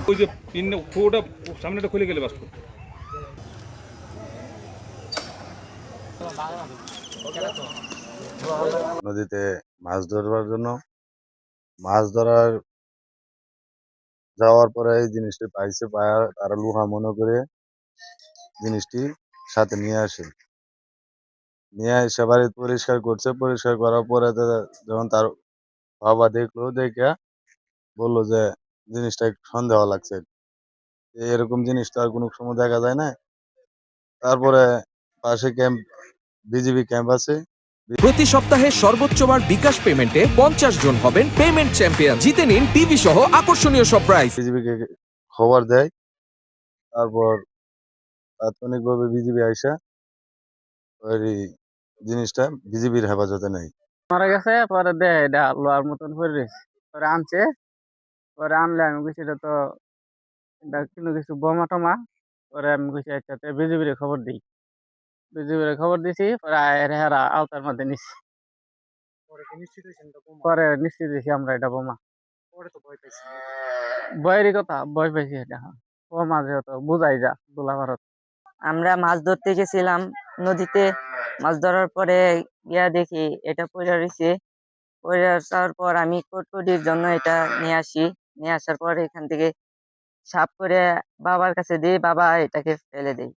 ওই যে পিন পুরোটা সামনেটা খুলে গেলে বাস্ত। নদীতে মাছ ধরবার জন্য মাছ ধরার যাওয়ার পরে এই জিনিসটি পাইছে, পায়া তারা লোহা মনে করে জিনিসটি সাথে নিয়ে আসে। নিয়ে এসে বাড়ি পরিষ্কার করছে, পরিষ্কার করার পরে যখন তার বাবা দেখলো, দেখে বললো যে জিনিসটা একটু সন্দেহ লাগছে, এরকম জিনিস তো আর কোনো সময় দেখা যায় না। তারপরে পাশে বিজিবি ক্যাম্প আছে। প্রতি সপ্তাহে সর্বোচ্চবার বিকাশ পেমেন্টে 50 জন হবেন পেমেন্ট চ্যাম্পিয়ন। জিতে নিন টিভি সহ আকর্ষণীয় সব প্রাইজ। বিজিবিকে খবর দেয়, তারপর তাৎক্ষণিকভাবে বিজিবি আইসা ওই জিনিসটা বিজিবির হেফাজতে নেয়। মারা গেছে, পরে দেয় এটা লোয়ার মতন করে রয়েছে, পরে আনছে, পরে আনলে আমি কইছি এটা তো এটা কিন্তু কিছু বোমা টমা। পরে আমি কইছি আচ্ছা বিজিবির খবর দিই, বিজিবির খবর দিছি, পরে হেরা আওতার মধ্যে নিছি। পরে নিশ্চিত দিছি আমরা এটা বোমা। ভয়েরই কথা, ভয় পাইছি এটা বোমা যেহেতু বুঝাই যা গোলা ভারত। আমরা মাছ ধরতে গেছিলাম নদীতে। মাছ ধরার পরে দেখি এটা পড়ে রয়েছে। পড়ে আসার পর আমি কটকটির জন্য এটা নিয়ে আসি। নিয়ে আসার পর এখান থেকে সাফ করে বাবার কাছে দিই, বাবা এটাকে ফেলে দেয়।